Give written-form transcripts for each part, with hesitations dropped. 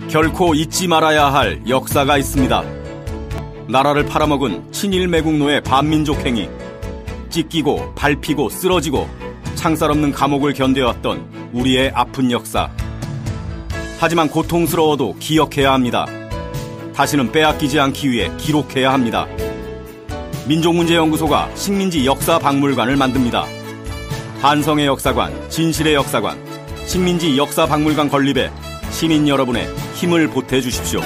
결코 잊지 말아야 할 역사가 있습니다. 나라를 팔아먹은 친일 매국노의 반민족 행위, 찢기고 밟히고 쓰러지고 창살 없는 감옥을 견뎌왔던 우리의 아픈 역사. 하지만 고통스러워도 기억해야 합니다. 다시는 빼앗기지 않기 위해 기록해야 합니다. 민족문제연구소가 식민지 역사박물관을 만듭니다. 한성의 역사관, 진실의 역사관, 식민지 역사박물관 건립에 시민 여러분의 힘을 보태주십시오.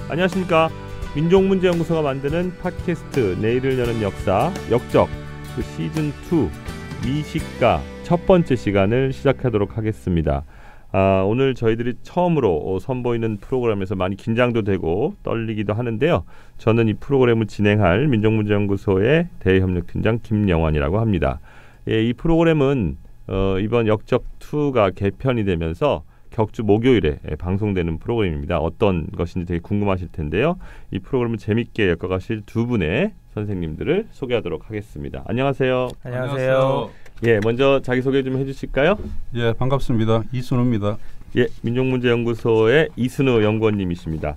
안녕하십니까. 민족문제연구소가 만드는 팟캐스트 내일을 여는 역사 역적 그 시즌2 미식가 첫 번째 시간을 시작하도록 하겠습니다. 오늘 저희들이 처음으로 선보이는 프로그램에서 많이 긴장도 되고 떨리기도 하는데요. 저는 이 프로그램을 진행할 민족문제연구소의 대외협력팀장 김영환이라고 합니다. 이 프로그램은 이번 역적2가 개편이 되면서 격주 목요일에 방송되는 프로그램입니다. 어떤 것인지 되게 궁금하실 텐데요. 이 프로그램을 재밌게 엮어가실 두 분의 선생님들을 소개하도록 하겠습니다. 안녕하세요. 안녕하세요. 예, 먼저 자기소개 좀 해주실까요? 예, 반갑습니다. 이순우입니다. 예, 민족문제연구소의 이순우 연구원님이십니다.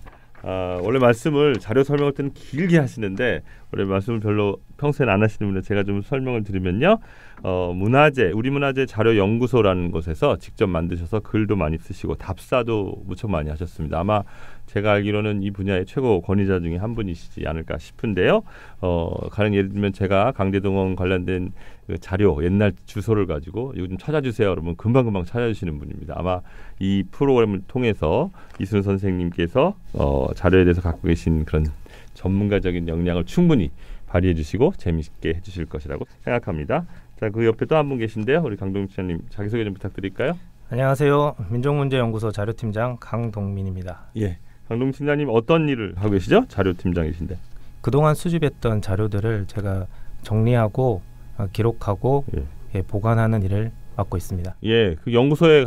원래 말씀을 자료 설명할 때는 길게 하시는데 원래 말씀을 별로 평소에는 안 하시는 분들 제가 좀 설명을 드리면요. 우리 문화재 자료연구소라는 곳에서 직접 만드셔서 글도 많이 쓰시고 답사도 무척 많이 하셨습니다. 아마 제가 알기로는 이 분야의 최고 권위자 중에 한 분이시지 않을까 싶은데요. 가령 예를 들면 제가 강제동원 관련된 그 자료 옛날 주소를 가지고 이거 좀 찾아주세요. 그러면 금방금방 찾아주시는 분입니다. 아마 이 프로그램을 통해서 이순우 선생님께서 자료에 대해서 갖고 계신 그런 전문가적인 역량을 충분히 발휘해 주시고 재미있게 해주실 것이라고 생각합니다. 자, 그 옆에 또 한 분 계신데요. 우리 강동민 팀장님 자기소개 좀 부탁드릴까요? 안녕하세요. 민족문제연구소 자료팀장 강동민입니다. 예, 강동민 팀장님 어떤 일을 하고 계시죠? 자료팀장이신데. 그동안 수집했던 자료들을 제가 정리하고 기록하고 보관하는 일을 맡고 있습니다. 예, 그 연구소에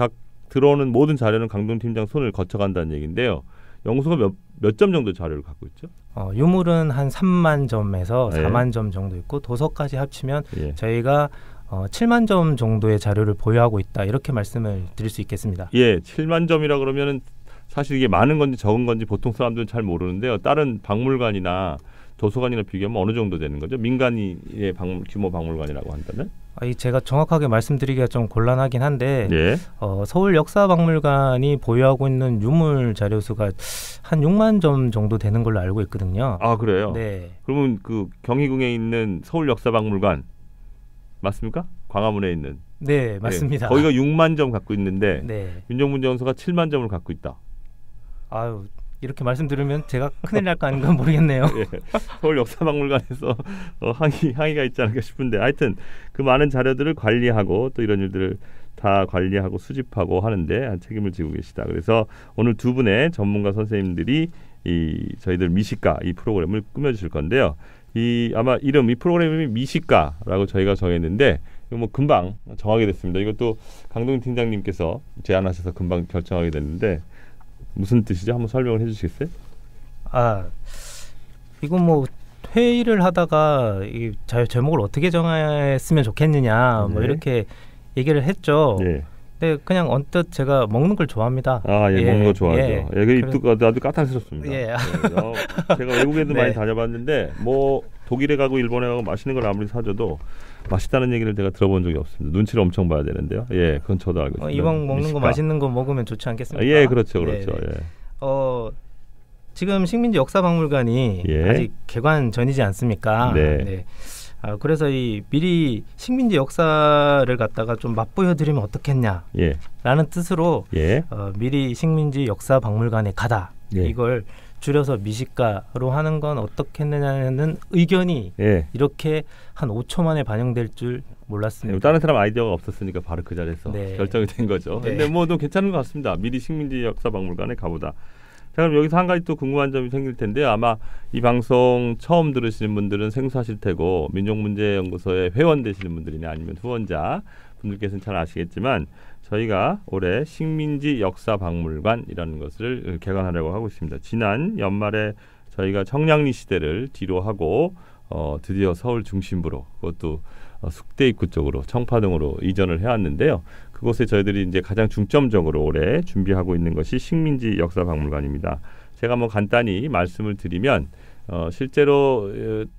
들어오는 모든 자료는 강동민 팀장 손을 거쳐간다는 얘기인데요. 연구소가 몇 점 정도 자료를 갖고 있죠? 유물은 한 3만 점에서 4만 점 정도 있고 도서까지 합치면 저희가 7만 점 정도의 자료를 보유하고 있다. 이렇게 말씀을 드릴 수 있겠습니다. 예, 7만 점이라 그러면은 사실 이게 많은 건지 적은 건지 보통 사람들은 잘 모르는데요. 다른 박물관이나 도서관이나 비교하면 어느 정도 되는 거죠? 민간의 규모 박물관이라고 한다면? 제가 정확하게 말씀드리기가 좀 곤란하긴 한데 서울 역사박물관이 보유하고 있는 유물 자료수가 한 6만 점 정도 되는 걸로 알고 있거든요. 아, 그래요? 네. 그러면 그 경희궁에 있는 서울 역사박물관 맞습니까? 광화문에 있는. 네, 맞습니다. 거기가 6만 점 갖고 있는데 민족문제연구소가 7만 점을 갖고 있다. 아유, 이렇게 말씀 들으면 제가 큰일 날 거 아닌가 모르겠네요. 서울 역사박물관에서 항의가 있지 않을까 싶은데 하여튼 그 많은 자료들을 관리하고 또 이런 일들을 다 관리하고 수집하고 하는데 책임을 지고 계시다. 그래서 오늘 두 분의 전문가 선생님들이 저희들 미식가 이 프로그램을 꾸며주실 건데요. 아마 이 프로그램 이름이 미식가라고 저희가 정했는데 뭐 금방 정하게 됐습니다. 이것도 강동민 팀장님께서 제안하셔서 금방 결정하게 됐는데 무슨 뜻이죠? 한번 설명을 해주시겠어요? 이건 뭐 회의를 하다가 이 제목을 어떻게 정했으면 좋겠느냐 뭐 이렇게 얘기를 했죠. 근데 그냥 언뜻 제가 먹는 걸 좋아합니다. 먹는 거 좋아하죠. 그 입도 나도 까탈스럽습니다. 제가 외국에도 많이 다녀봤는데 뭐 독일에 가고 일본에 가고 맛있는 걸 아무리 사줘도 맛있다는 얘기를 제가 들어본 적이 없습니다. 눈치를 엄청 봐야 되는데요. 그건 저도 알고 있습니다. 이왕 먹는 미식가. 거 맛있는 거 먹으면 좋지 않겠습니까? 그렇죠. 지금 식민지 역사박물관이 아직 개관 전이지 않습니까? 그래서 미리 식민지 역사를 갖다가 좀 맛보여드리면 어떻겠냐라는 뜻으로 미리 식민지 역사박물관에 가다 이걸 줄여서 미식가로 하는 건 어떻겠느냐는 의견이 이렇게 한 5초 만에 반영될 줄 몰랐습니다. 다른 사람 아이디어가 없었으니까 바로 그 자리에서 결정이 된 거죠. 근데 뭐 좀 괜찮은 것 같습니다. 미리 식민지 역사박물관에 가보다. 자, 그럼 여기서 한 가지 또 궁금한 점이 생길 텐데요. 아마 이 방송 처음 들으시는 분들은 생소하실 테고 민족문제연구소의 회원 되시는 분들이나 아니면 후원자 분들께서는 잘 아시겠지만 저희가 올해 식민지 역사박물관이라는 것을 개관하려고 하고 있습니다. 지난 연말에 저희가 청량리 시대를 뒤로 하고 드디어 서울 중심부로 그것도 숙대 입구 쪽으로 청파동으로 이전을 해왔는데요. 그곳에 저희들이 이제 가장 중점적으로 올해 준비하고 있는 것이 식민지 역사박물관입니다. 제가 뭐 간단히 말씀을 드리면 실제로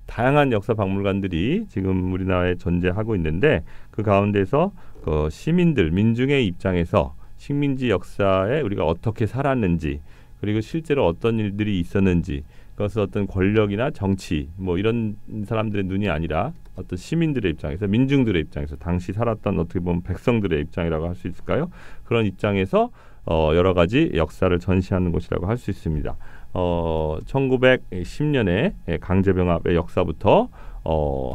다양한 역사박물관들이 지금 우리나라에 존재하고 있는데 그 가운데서 시민들, 민중의 입장에서 식민지 역사에 우리가 어떻게 살았는지 그리고 실제로 어떤 일들이 있었는지 그것은 어떤 권력이나 정치 뭐 이런 사람들의 눈이 아니라 어떤 시민들의 입장에서 민중들의 입장에서 당시 살았던 어떻게 보면 백성들의 입장이라고 할 수 있을까요? 그런 입장에서 여러 가지 역사를 전시하는 곳이라고 할 수 있습니다. 1910년에 강제병합의 역사부터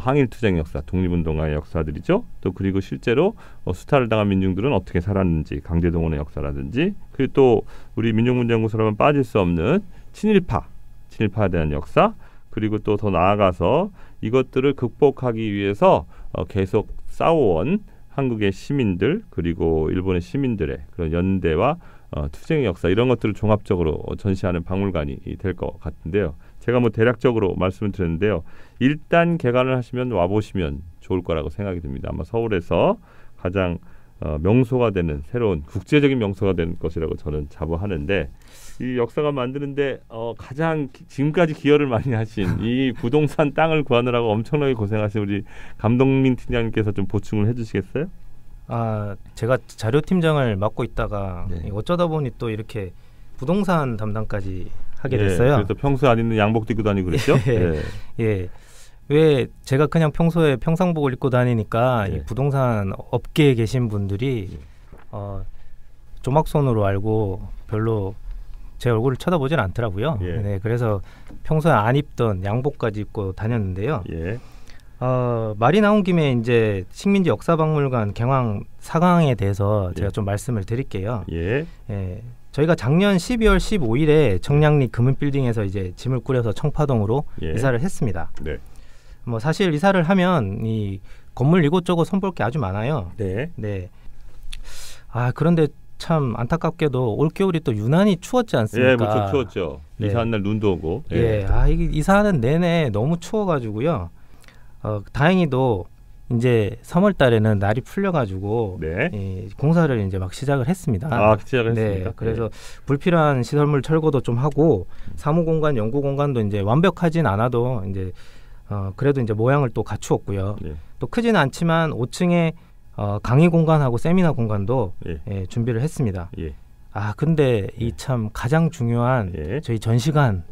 항일투쟁 역사, 독립운동가의 역사들이죠. 또 그리고 실제로 수탈을 당한 민중들은 어떻게 살았는지, 강제동원의 역사라든지, 그리고 또 우리 민족문제연구소라면 빠질 수 없는 친일파에 대한 역사, 그리고 또 더 나아가서 이것들을 극복하기 위해서 계속 싸워온 한국의 시민들 그리고 일본의 시민들의 그런 연대와 투쟁의 역사 이런 것들을 종합적으로 전시하는 박물관이 될 것 같은데요. 제가 뭐 대략적으로 말씀을 드렸는데요. 일단 개관을 하시면 와보시면 좋을 거라고 생각이 듭니다. 아마 서울에서 가장 명소가 되는 새로운 국제적인 명소가 될 것이라고 저는 자부하는데 이 역사가 만드는데 가장 지금까지 기여를 많이 하신 이 부동산 땅을 구하느라고 엄청나게 고생하신 우리 감동민 팀장님께서 좀 보충을 해주시겠어요? 제가 자료팀장을 맡고 있다가 어쩌다 보니 또 이렇게 부동산 담당까지 하게 됐어요. 그래서 평소에 안 입는 양복도 입고 다니고 그랬죠? 예. 왜 제가 그냥 평소에 평상복을 입고 다니니까 이 부동산 업계에 계신 분들이 조막손으로 알고 별로 제 얼굴을 쳐다보진 않더라고요. 그래서 평소에 안 입던 양복까지 입고 다녔는데요. 말이 나온 김에 이제 식민지 역사박물관 개황 4강에 대해서 제가 좀 말씀을 드릴게요. 저희가 작년 12월 15일에 청량리 금은빌딩에서 이제 짐을 꾸려서 청파동으로 이사를 했습니다. 뭐 사실 이사를 하면 이 건물 이곳저곳 손볼 게 아주 많아요. 그런데 참 안타깝게도 올겨울이 또 유난히 추웠지 않습니까? 무척 추웠죠. 이사한 날 눈도 오고. 이게 이사하는 내내 너무 추워가지고요. 다행히도 이제 3월 달에는 날이 풀려가지고 공사를 이제 막 시작을 했습니다. 시작을 했습니다. 그래서 불필요한 시설물 철거도 좀 하고 사무공간, 연구공간도 이제 완벽하진 않아도 이제 그래도 이제 모양을 또 갖추었고요. 또 크지는 않지만 5층에 강의 공간하고 세미나 공간도 준비를 했습니다. 근데 이 참 가장 중요한 저희 전시관이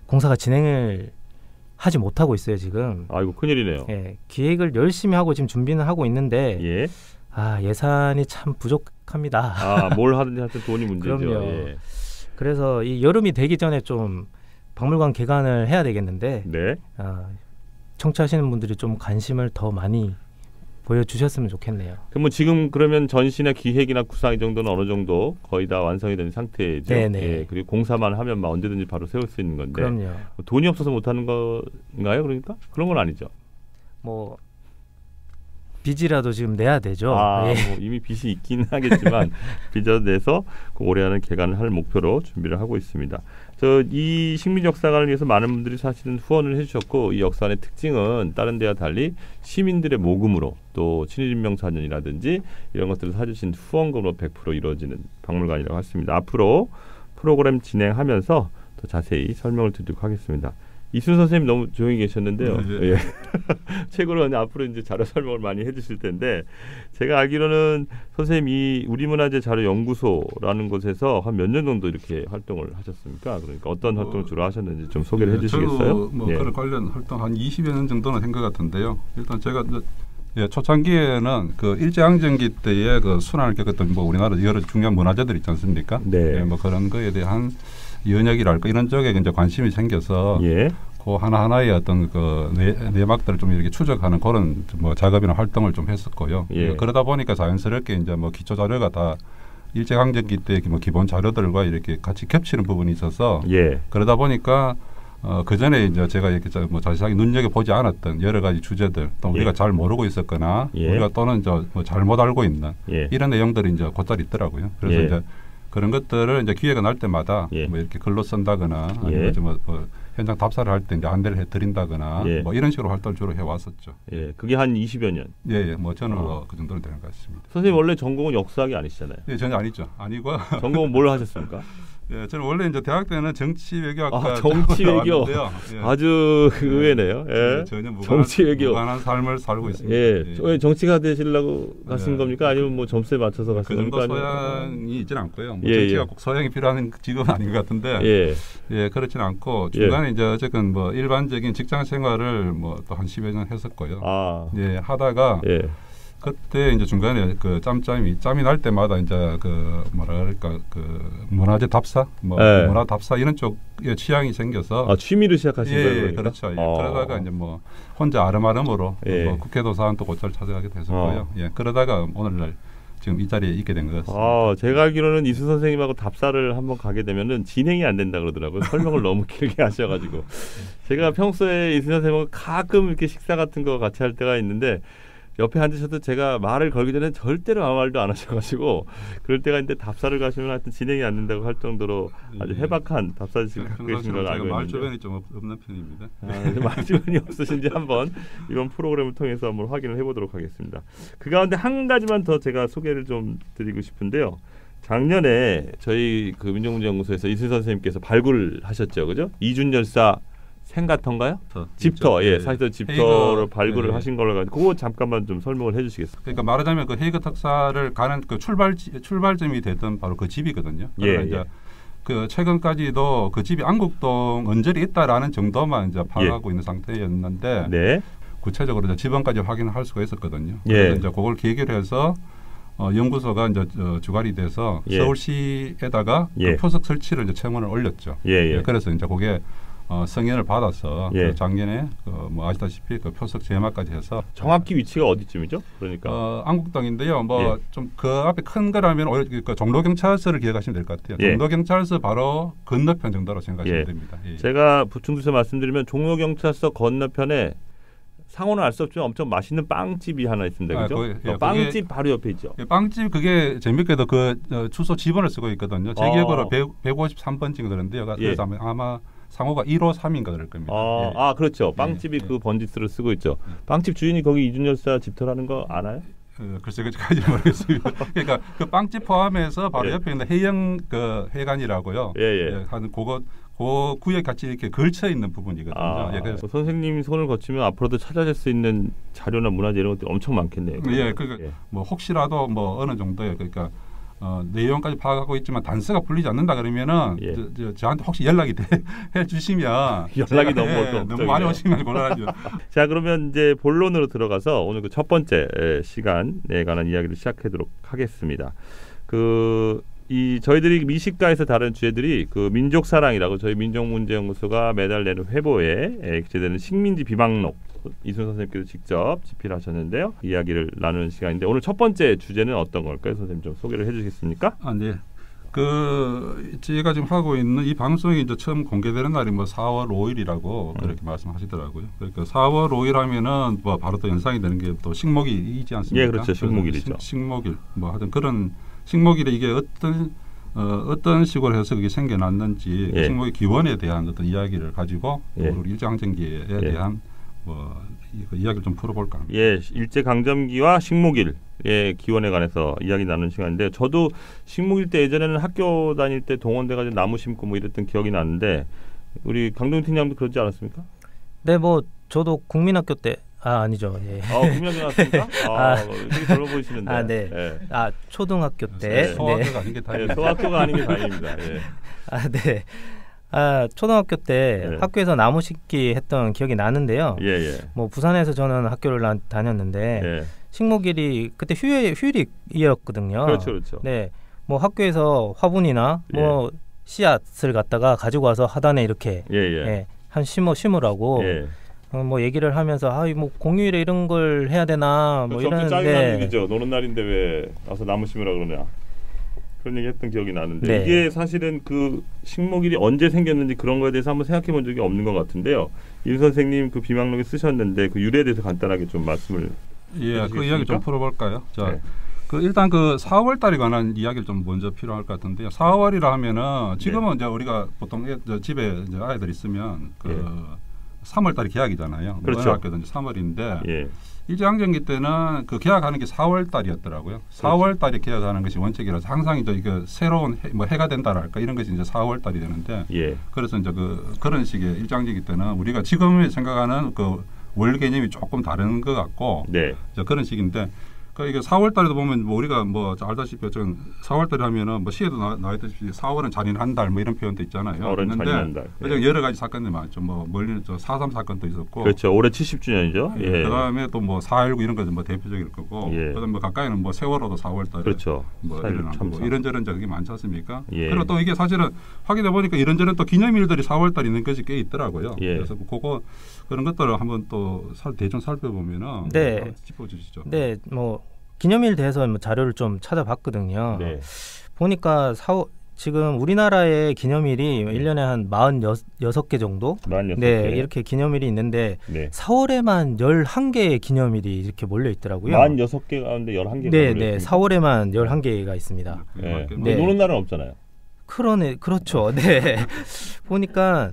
공사가 진행을 하지 못하고 있어요 지금. 아이고 큰일이네요. 기획을 열심히 하고 지금 준비는 하고 있는데 예산이 참 부족합니다. 뭘 하든지 하여튼 돈이 문제죠. 그럼요. 그래서 이 여름이 되기 전에 좀 박물관 개관을 해야 되겠는데 청취하시는 분들이 좀 관심을 더 많이 보여주셨으면 좋겠네요. 그럼 뭐 지금 그러면 전시나 기획이나 구상 이 정도는 어느 정도 거의 다 완성이 된 상태죠. 그리고 공사만 하면 막 언제든지 바로 세울 수 있는 건데. 그럼요. 돈이 없어서 못하는 건가요? 그러니까 그런 건 아니죠. 뭐 빚이라도 지금 내야 되죠. 뭐 이미 빚이 있긴 하겠지만 빚을 내서 올해 안에 개관을 할 목표로 준비를 하고 있습니다. 이 식민지 역사관을 위해서 많은 분들이 사실은 후원을 해주셨고 이 역사관의 특징은 다른 데와 달리 시민들의 모금으로 또 친일인명사전이라든지 이런 것들을 사주신 후원금으로 100% 이루어지는 박물관이라고 했습니다. 앞으로 프로그램 진행하면서 더 자세히 설명을 드리도록 하겠습니다. 이순 선생님 너무 조용히 계셨는데요. 최고로 앞으로 이제 자료 설명을 많이 해주실 텐데 제가 알기로는 선생님 이 우리문화재 자료연구소라는 곳에서 한 몇 년 정도 이렇게 활동을 하셨습니까? 그러니까 어떤 활동을 주로 하셨는지 좀 소개를 해주시겠어요? 저도 그런 관련 활동 한 20여 년 정도는 한 것 같은데요. 일단 제가 초창기에는 그 일제강점기 때에 그 순환을 겪었던 뭐 우리나라 여러 중요한 문화재들 있지 않습니까? 뭐 그런 거에 대한 연역이랄까 이런 쪽에 이제 관심이 생겨서 그 하나하나의 어떤 그 내막들을 좀 이렇게 추적하는 그런 뭐 작업이나 활동을 좀 했었고요. 그러다 보니까 자연스럽게 이제 뭐 기초 자료가 다 일제강점기 때 뭐 기본 자료들과 이렇게 같이 겹치는 부분이 있어서 그러다 보니까 그 전에 이제 제가 이렇게 뭐 자세하게 눈여겨 보지 않았던 여러 가지 주제들 또 우리가 잘 모르고 있었거나 우리가 또는 뭐 잘못 알고 있는 이런 내용들이 이제 곧잘 있더라고요. 그래서 이제 그런 것들을 이제 기회가 날 때마다 뭐 이렇게 글로 쓴다거나 아니면 뭐 현장 답사를 할 때 이제 안내를 해드린다거나 예. 뭐 이런 식으로 활동을 주로 해왔었죠. 예, 그게 한 20여 년. 예, 뭐 저는 그 정도는 되는 것 같습니다. 선생님 원래 전공은 역사학이 아니시잖아요. 예, 전혀 아니죠. 아니고요. 전공은 뭘 하셨습니까? 예, 저는 원래 이제 대학 때는 정치외교학과 정치외교 예. 아주 의외네요. 예. 전혀 정치외교 무관한 삶을 살고 있습니다. 예, 왜 정치가 되시려고 가신 겁니까? 아니면 뭐 점수에 맞춰서 가신 겁니까? 그 정도 소양이 있지는 않고요. 뭐 정치가 꼭 소양이 필요한 직업은 아닌 것 같은데, 예, 그렇지는 않고 중간에 이제 어쨌든 뭐 일반적인 직장 생활을 뭐 또 한 10여 년 했었고요. 예, 하다가. 그때 이제 중간에 그 짬이 날 때마다 이제 그 뭐랄까 그 문화재 답사, 뭐 문화 답사 이런 쪽에 취향이 생겨서 취미로 시작하신 거예요. 그러니까? 그렇죠. 그러다가 이제 뭐 혼자 아름아름으로 뭐 국회도서관 또 곧잘 찾아가게 됐었고요. 그러다가 오늘날 지금 이 자리에 있게 된 것 같습니다. 제가 알기로는 이수 선생님하고 답사를 한번 가게 되면은 진행이 안 된다 그러더라고요. 설명을 너무 길게 하셔가지고 제가 평소에 이수 선생님하고 가끔 이렇게 식사 같은 거 같이 할 때가 있는데. 옆에 앉으셔도 제가 말을 걸기 전에 절대로 아무 말도 안 하셔가지고 그럴 때가 있는데 답사를 가시면 하여튼 진행이 안 된다고 할 정도로 아주 해박한 답사지식을 갖고 계신 걸 알고 있는데 말주변이 좀 없는 편입니다. 말주변이 없으신지 한번 이번 프로그램을 통해서 한번 확인을 해보도록 하겠습니다. 그 가운데 한 가지만 더 제가 소개를 좀 드리고 싶은데요. 작년에 저희 그 민족문제연구소에서 이순 선생님께서 발굴을 하셨죠, 그죠? 이준열사 생가터인가요? 집터, 사실은 집터를 발굴을 하신 걸로 가지고 그거 잠깐만 좀 설명을 해주시겠어요? 그러니까 말하자면 그 헤이그 특사를 가는 그 출발점이 됐던 바로 그 집이거든요. 이제 그 최근까지도 그 집이 안국동 언저리에 있다라는 정도만 이제 파악하고 있는 상태였는데 구체적으로 이제 지번까지 확인을 할 수가 있었거든요. 그래서 이제 그걸 계기로 해서 연구소가 이제 주관이 돼서 서울시에다가 그 표석 설치를 이제 청원을 올렸죠. 그래서 이제 그게 승인을 받아서 그 작년에 뭐 아시다시피 그 표석 제마까지 해서 정확히 위치가 어디쯤이죠? 그러니까 안국동인데요. 뭐 좀 그 앞에 큰 거라면 그 종로경찰서를 기억하시면 될 것 같아요. 종로경찰서 바로 건너편 정도로 생각하시면 됩니다. 제가 부충두서 말씀드리면 종로경찰서 건너편에 상호는 알 수 없지만 엄청 맛있는 빵집이 하나 있습니다. 그죠? 빵집 바로 옆에 있죠. 빵집 그게 재밌게도 그 주소 지번을 쓰고 있거든요. 제 기억으로 153번쯤 그러는데요. 그래서 아마 상호가 153인가 그럴 겁니다. 그렇죠. 빵집이 그 번지수를 쓰고 있죠. 빵집 주인이 거기 이준열사 집터라는 거 아나요? 글쎄 그까지 모르겠습니다. 그러니까 그 빵집 포함해서 바로 옆에 있는 해영 그 회관이라고요. 하는 그거 그 구역에 같이 이렇게 걸쳐 있는 부분이거든요. 그래서 선생님 손을 거치면 앞으로도 찾아낼 수 있는 자료나 문화재 이런 것들이 엄청 많겠네요. 그러니까 뭐 혹시라도 뭐 어느 정도의 그러니까 내용까지 파악하고 있지만 단서가 풀리지 않는다 그러면은 저한테 혹시 연락이 해주시면 연락이 너무 많이 오시면 곤란하죠. 자, 그러면 이제 본론으로 들어가서 오늘 그 첫 번째 시간에 관한 이야기를 시작하도록 하겠습니다. 저희들이 미식가에서 다룬 주제들이 그 민족사랑이라고 저희 민족문제연구소가 매달 내는 회보에 기재되는 식민지 비방록 이순 선생님께서 직접 집필하셨는데요. 이야기를 나누는 시간인데 오늘 첫 번째 주제는 어떤 걸까요? 선생님 좀 소개를 해주시겠습니까? 네. 제가 지금 하고 있는 이 방송이 이제 처음 공개되는 날이 뭐 4월 5일이라고 그렇게 말씀하시더라고요. 그러니까 4월 5일 하면은 뭐 바로 또 연상이 되는 게 또 식목일이지 않습니까? 그렇죠. 식목일이죠. 식목일 뭐 하여튼 그런 식목일에 이게 어떤 식으로 해서 그게 생겨났는지 식목일 기원에 대한 어떤 이야기를 가지고 우리 일제강점기에 대한 이야기를 좀 풀어볼까 합니다. 일제강점기와 식목일의 기원에 관해서 이야기 나누는 시간인데 저도 식목일 때 예전에는 학교 다닐 때 동원돼가지고 나무 심고 뭐 이랬던 기억이 나는데 우리 강동훈 팀장도 그러지 않았습니까? 네, 뭐 저도 국민학교 때 아니죠. 국민학교 나왔습니까? 되게 젊어 보이시는데. 네. 초등학교 때. 소학교가 아닌 게 다행입니다. 소학교가 아닌 게 다행입니다. 네. 초등학교 때 학교에서 나무 심기 했던 기억이 나는데요. 뭐 부산에서 저는 학교를 다녔는데 식목일이 그때 휴일이었거든요. 그렇죠. 네. 뭐 학교에서 화분이나 뭐 씨앗을 갖다가 가지고 와서 하단에 이렇게 한 심으라고 뭐 얘기를 하면서 뭐 공휴일에 이런 걸 해야 되나 뭐 이러는데 짜증나는 얘기죠. 노는 날인데 왜 와서 나무 심으라 그러냐. 그런 얘기했던 기억이 나는데 이게 사실은 그 식목일이 언제 생겼는지 그런 거에 대해서 한번 생각해본 적이 없는 것 같은데요. 임 선생님 그 비망록에 쓰셨는데 그 유래에 대해서 간단하게 좀 말씀을 그 이야기 좀 풀어볼까요? 그 일단 그 4월 달에 관한 이야기를 좀 먼저 필요할 것 같은데요. 4월이라 하면은 지금은 이제 우리가 보통 집에 이제 아이들 있으면 그 3월 달에 개학이잖아요. 그렇죠. 학교도 이제 3월인데 일제강점기 때는 그 개학하는 게 4월 달이었더라고요. 4월 달에 개학하는 것이 원칙이라서 항상 이제 그 새로운 해가 된다랄까 이런 것이 이제 4월 달이 되는데 그래서 이제 그런 식의 일제강점기 때는 우리가 지금 생각하는 그 월 개념이 조금 다른 것 같고 이제 그런 식인데. 그러니까 이게 4월 달에도 보면 뭐 우리가 뭐 알다시피 4월 달에 하면은 뭐 시에도 나와있듯이 4월은 잔인한 달 뭐 이런 표현도 있잖아요. 4월은 잔인한 달. 여러 가지 사건들이 많죠. 뭐 멀리 4.3 사건도 있었고. 그렇죠. 올해 70주년이죠. 그다음에 또 뭐 4.19 이런 것은 뭐 대표적일 거고. 그다음 뭐 가까이는 뭐 세월호도 4월 달에 그렇죠. 뭐 일어나고 뭐 이런저런 적이 많지 않습니까? 그리고 또 이게 사실은 확인해 보니까 이런저런 또 기념일들이 4월 달에 있는 것이 꽤 있더라고요. 그래서 그거 그런 것들을 한번 또 대충 살펴보면은 짚어주시죠. 네, 뭐 기념일 대해서 뭐 자료를 좀 찾아봤거든요. 보니까 지금 우리나라의 기념일이 1년에 한 46개 정도? 46개. 네, 이렇게 기념일이 있는데 4월에만 11개의 기념일이 이렇게 몰려 있더라고요. 46개 가운데 11개가 네, 4월에만 11개가 있습니다. 노는 날은 없잖아요. 그렇죠. 네. 보니까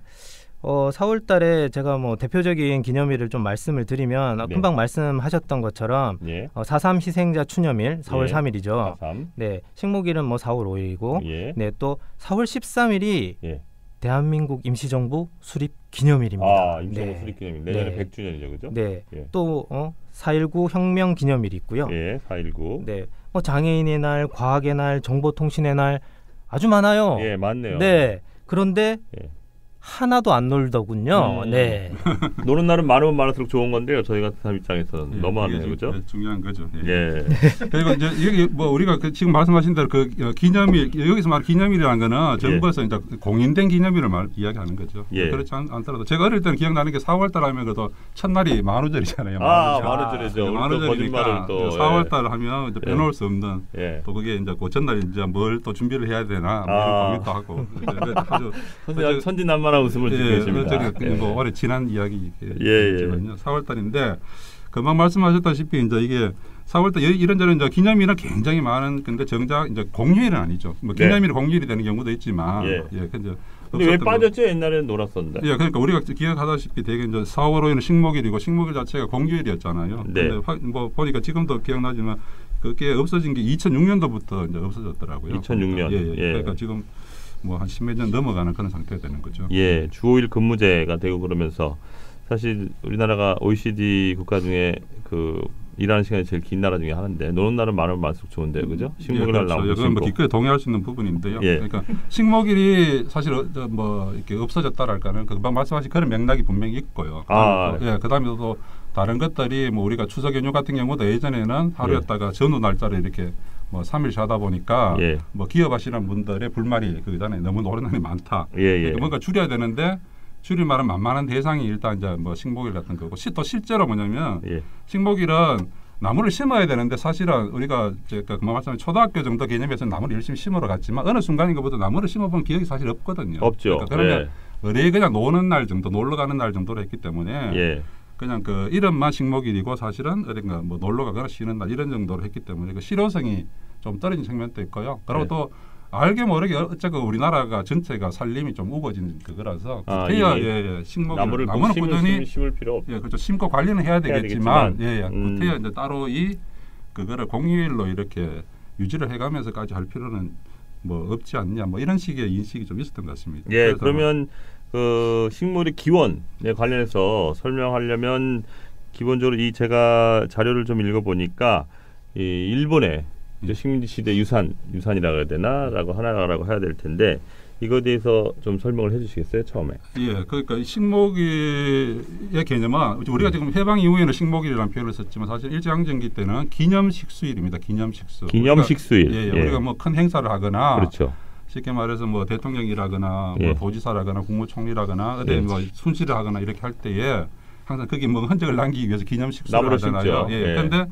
4월 달에 제가 뭐 대표적인 기념일을 좀 말씀을 드리면 금방 말씀하셨던 것처럼 4.3 희생자 추념일 4월 3일이죠. 4.3. 네. 식목일은 뭐 4월 5일이고 네, 또 4월 13일이 대한민국 임시정부 수립 기념일입니다. 임시정부 수립 기념일. 내년에 100주년이죠. 그죠? 네. 또 4.19 혁명 기념일이 있고요. 4.19. 네. 뭐 장애인의 날, 과학의 날, 정보통신의 날 아주 많아요. 많네요. 네. 그런데 하나도 안 놀더군요. 네. 노는 날은 많으면 많을수록 좋은 건데요. 저희 같은 사람 입장에서는 너무하네요, 그죠? 중요한 거죠. 그리고 이제 여기 뭐 우리가 지금 말씀하신 대로 그 기념일 여기서 말 기념일이라는 거는 정부에서 이제 공인된 기념일을 이야기하는 거죠. 그렇지 않더라도 제가 어릴 때는 기억나는 게 4월달 하면 그래도 첫날이 만우절이잖아요. 만우절이죠. 만우절이니까 4월달 하면 이제 빼놓을 수 없는 또 그게 이제 그 전날 이제 뭘 또 준비를 해야 되나 뭐 이런 고민도 하고. 아주 천진난만 웃음을 짓고 계십니다. 뭐 올해 지난 이야기지만요. 4월달인데 금방 말씀하셨다시피 이제 이게 4월달 이런저런 이제 기념일은 굉장히 많은 근데 정작 이제 공휴일은 아니죠. 뭐 기념일 공휴일이 되는 경우도 있지만 근데 왜 빠졌죠? 옛날에는 놀았었는데. 그러니까 우리가 기억하다시피 되게 이제 4월 5일은 식목일이고 식목일 자체가 공휴일이었잖아요. 근데 뭐 보니까 지금도 기억나지만 그게 없어진 게 2006년도부터 이제 없어졌더라고요. 2006년. 그러니까 지금 뭐 한 10몇 년 넘어가는 그런 상태가 되는 거죠. 주 5일 근무제가 되고 그러면서 사실 우리나라가 OECD 국가 중에 그 일하는 시간이 제일 긴 나라 중에 하나인데 노는 날은 많으면 많을수록 좋은데요, 그죠? 식목일 날 나오는 그건 뭐 기꺼이 동의할 수 있는 부분인데요. 그러니까 식목일이 사실 뭐 이렇게 없어졌다랄까는 금방 말씀하신 그런 맥락이 분명히 있고요. 그다음에 또 다른 것들이 뭐 우리가 추석 연휴 같은 경우도 예전에는 하루였다가 전후 날짜를 이렇게 뭐 3일 쉬다 보니까 뭐 기업하시는 분들의 불만이 그전에 너무 노는 날이 많다. 그러니까 뭔가 줄여야 되는데 줄일 말은 만만한 대상이 일단 이제 뭐 식목일 같은 거고 또 실제로 뭐냐면 식목일은 나무를 심어야 되는데 사실은 우리가 제가 그만 말씀드린 초등학교 정도 개념에서 나무를 열심히 심으러 갔지만 어느 순간인가부터 나무를 심어본 기억이 사실 없거든요. 없죠. 그러니까 그러면 의뢰 그냥 노는 날 정도 놀러 가는 날 정도로 했기 때문에 그냥 그 이름만 식목일이고 사실은 어딘가 뭐 놀러 가거나 쉬는 날 이런 정도로 했기 때문에 그 실효성이 좀 떨어진 측면도 있고요. 그리고 또 알게 모르게 어쨌든 우리나라가 전체가 살림이 좀 우거진 그거라서 식목일 나무는 꾸준히 심을 필요 없죠. 그렇죠. 심고 관리는 해야 되겠지만 구태여 이제 따로 그거를 공휴일로 이렇게 유지를 해가면서까지 할 필요는 뭐 없지 않냐 뭐 이런 식의 인식이 좀 있었던 것 같습니다. 그러면 그 식물의 기원에 관련해서 설명하려면 기본적으로 제가 자료를 좀 읽어보니까 이 일본의 식민지 시대 유산이라고 해야 되나라고 하나라고 해야 될 텐데 이거에 대해서 좀 설명을 해주시겠어요 처음에? 그러니까 식목일의 개념은 우리가 지금 해방 이후에는 식목일이라는 표현을 썼지만 사실 일제강점기 때는 기념식수일입니다. 기념식수일. 우리가 뭐 큰 행사를 하거나. 그렇죠. 쉽게 말해서 뭐 대통령이라거나 뭐 도지사라거나 국무총리라거나 어디 뭐 순시를 하거나 이렇게 할 때에 항상 거기 뭐 흔적을 남기기 위해서 기념식수를 하잖아요. 그런데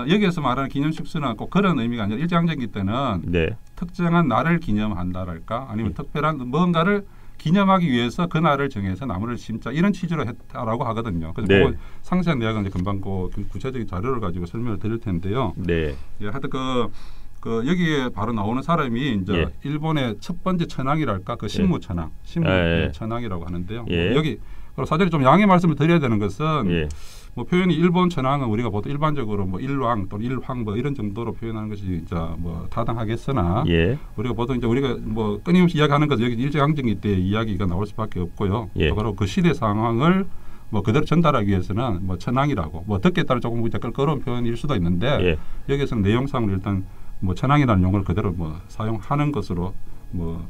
여기에서 말하는 기념식수는 꼭 그런 의미가 아니라 일제강점기 때는 특정한 날을 기념한다랄까 아니면 특별한 뭔가를 기념하기 위해서 그날을 정해서 나무를 심자 이런 취지로 했다라고 하거든요. 그래서 네. 상세한 내용은 이제 금방 그 구체적인 자료를 가지고 설명을 드릴 텐데요. 네. 예, 하여튼 그 여기에 바로 나오는 사람이 이제 예. 일본의 첫 번째 천황이랄까 그 신무 천황, 신무 천황이라고 하는데요. 예. 여기 사전에 좀 양해 말씀을 드려야 되는 것은 예. 뭐 표현이 일본 천황은 우리가 보통 일반적으로 뭐 일왕 또는 일황 뭐 이런 정도로 표현하는 것이 이제 뭐 타당하겠으나 예. 우리가 보통 이제 우리가 뭐 끊임없이 이야기하는 것은 여기 일제강점기 때 이야기가 나올 수밖에 없고요. 예. 또 바로 그 시대 상황을 뭐 그대로 전달하기 위해서는 뭐 천황이라고 뭐 듣기에 따라 조금 이제 끌거로운 표현일 수도 있는데 예. 여기서는 내용상으로 일단 뭐 천황이라는 용어를 그대로 뭐 사용하는 것으로 뭐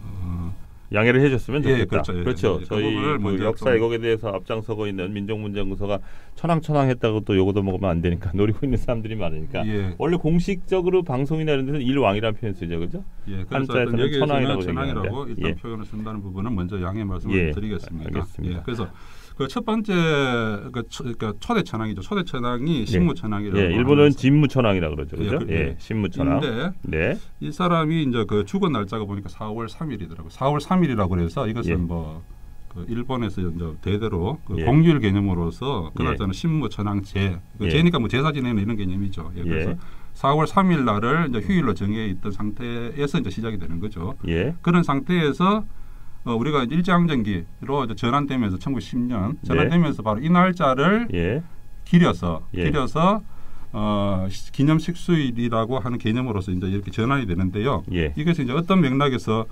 양해를 해줬으면 좋겠다. 예, 그렇죠. 그렇죠. 저희 그 역사 왜곡에 대해서 앞장서고 있는 민족문제연구소가 천황했다고 또 요거도 먹으면 안 되니까 노리고 있는 사람들이 많으니까 예. 원래 공식적으로 방송이나 이런 데서는 일왕이라는 표현 쓰죠, 그죠? 예, 한자에서는 천황이라고 일단 표현을 쓴다는 부분은 먼저 양해 말씀을 드리겠습니다. 알겠습니다. 예, 그래서 그 첫 번째 그러니까 초대 천황이죠. 초대 천황이 신무 천황이라고. 예, 일본은 진무 천황이라고 그러죠, 그죠? 예, 신무 천황. 네. 이 사람이 이제 그 죽은 날짜가 보니까 4월 3일이더라고요. 4월 3일이라고 그래서 이것은 뭐 그 일본에서 이제 대대로 그 공휴일 개념으로서 그 날짜는 신무 천황제. 제니까 뭐 제사 지내는 이런 개념이죠. 그래서 4월 3일 날을 이제 휴일로 정해 있던 상태에서 이제 시작이 되는 거죠. 그런 상태에서 우리가 일제강점기로 전환되면서 1910년 전환되면서 바로 이 날짜를 길여서 기념식수일이라고 하는 개념으로서 이제 이렇게 전환이 되는데요. 이것이 이제 어떤 맥락에서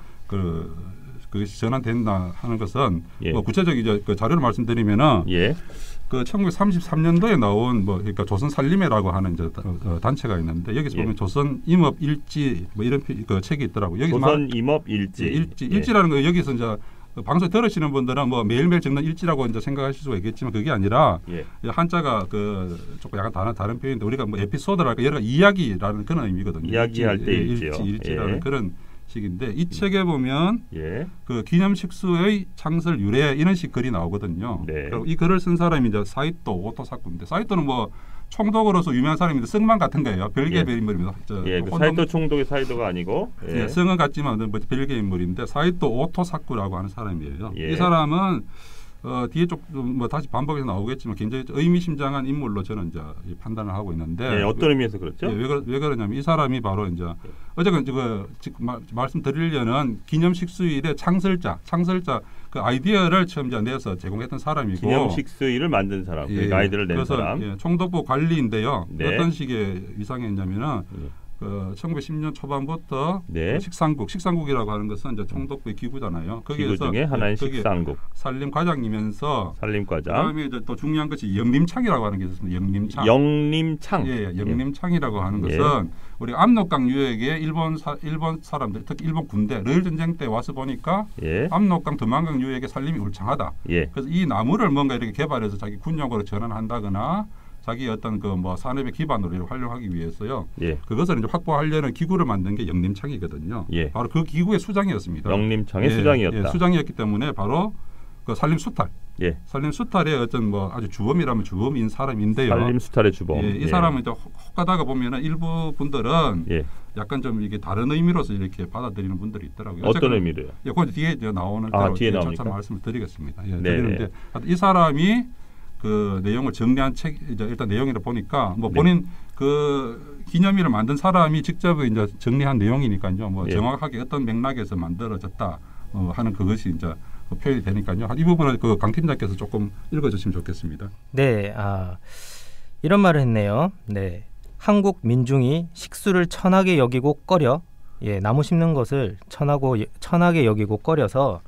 그것이 전환된다 하는 것은 뭐 구체적인 이제 그 자료를 말씀드리면은 그 1933년도에 나온 뭐 그러니까 조선살림회라고 하는 이제 단체가 있는데 여기서 보면 조선 임업 일지 뭐 이런 그 책이 있더라고요. 여기 조선 임업 일지. 일지라는 거 여기서 이제 방송 들으시는 분들은 뭐 매일매일 적는 일지라고 이제 생각하실 수가 있겠지만 그게 아니라 한자가 그 조금 약간 다른 표현인데 우리가 뭐 에피소드랄까 여러 이야기라는 그런 의미거든요. 이야기할 때 일지요. 일지라는 그런 식인데 이 책에 보면 그 기념식수의 창설 유래 이런 식 글이 나오거든요. 그리고 이 글을 쓴 사람이 이제 사이토 오토사쿠인데 사이토는 뭐 총독으로서 유명한 사람인데 성만 같은 거예요. 별개의 인물입니다. 그 사이토 총독의 사이토가 아니고 성은 같지만 뭐 별개의 인물인데 사이토 오토사쿠라고 하는 사람이에요. 이 사람은 뒤에 뭐 다시 반복해서 나오겠지만 굉장히 의미심장한 인물로 저는 이제 판단을 하고 있는데 어떤 의미에서 그렇죠? 왜 그러냐면 이 사람이 바로 이제 어쨌든 말씀드리려는 기념식수일의 창설자 그 아이디어를 처음 이제 내서 제공했던 사람이고 기념식수일을 만든 사람, 아이디어를 낸 사람. 총독부 관리인데요. 어떤 식의 위상이었냐면은. 1910년 초반부터 식상국이라고 하는 것은 이제 총독부의 기구잖아요. 기구 중에 하나인 식상국. 산림과장이면서 산림과장. 그다음에 이제 또 중요한 것이 영림창이라고 하는 게 있습니다. 영림창. 영림창이라고 하는 것은 우리 압록강 유역에 일본 사람들 특히 일본 군대 러일 전쟁 때 와서 보니까 압록강 두만강 유역에 산림이 울창하다. 그래서 이 나무를 뭔가 이렇게 개발해서 자기 군용으로 전환한다거나 자기 어떤 그 뭐 산업의 기반으로 활용하기 위해서요. 그것을 이제 확보하려는 기구를 만든 게 영림창이거든요. 바로 그 기구의 수장이었습니다. 영림창의 수장이었다. 수장이었기 때문에 바로 그 산림수탈. 산림수탈의 어떤 뭐 아주 주범이라면 주범인 사람인데요. 산림수탈의 주범. 이 사람은 이제 혹 가다가 보면은 일부 분들은 약간 좀 이게 다른 의미로서 이렇게 받아들이는 분들이 있더라고요. 어떤 의미로요? 그 뒤에 이제 나오는 뒤에 차차 말씀을 드리겠습니다. 드리는데 이 사람이 그 내용을 정리한 책 이제 일단 내용이라 보니까 뭐 본인 그 기념일을 만든 사람이 직접 이제 정리한 내용이니까요. 뭐 정확하게 어떤 맥락에서 만들어졌다 하는 그것이 이제 표현이 되니까요. 이 부분을 그 강 팀장께서 조금 읽어주시면 좋겠습니다. 네, 이런 말을 했네요. 네, 한국 민중이 식수를 천하게 여기고 꺼려, 나무 심는 것을 천하게 여기고 꺼려서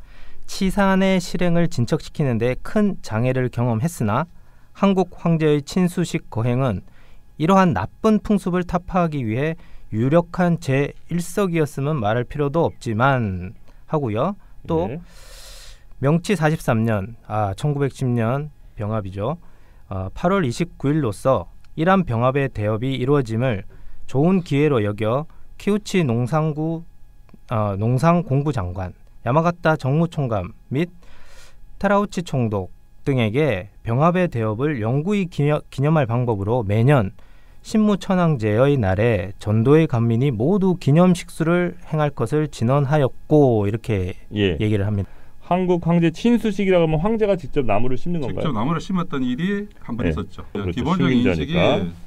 치산의 실행을 진척시키는데 큰 장애를 경험했으나 한국 황제의 친수식 거행은 이러한 나쁜 풍습을 타파하기 위해 유력한 제1석이었으면 말할 필요도 없지만 하고요. 또 명치 43년, 1910년 병합이죠. 8월 29일로서 이란 병합의 대업이 이루어짐을 좋은 기회로 여겨 키우치 농상공부 장관, 야마가타 정무총감 및 타라우치 총독 등에게 병합의 대업을 영구히 기념할 방법으로 매년 신무천황제의 날에 전도의 간민이 모두 기념식수를 행할 것을 진언하였고 이렇게 얘기를 합니다. 한국 황제 친수식이라고 하면 황제가 직접 나무를 심는 건가요? 직접 나무를 심었던 일이 한 번 예. 있었죠. 그렇죠. 기본적인 인식이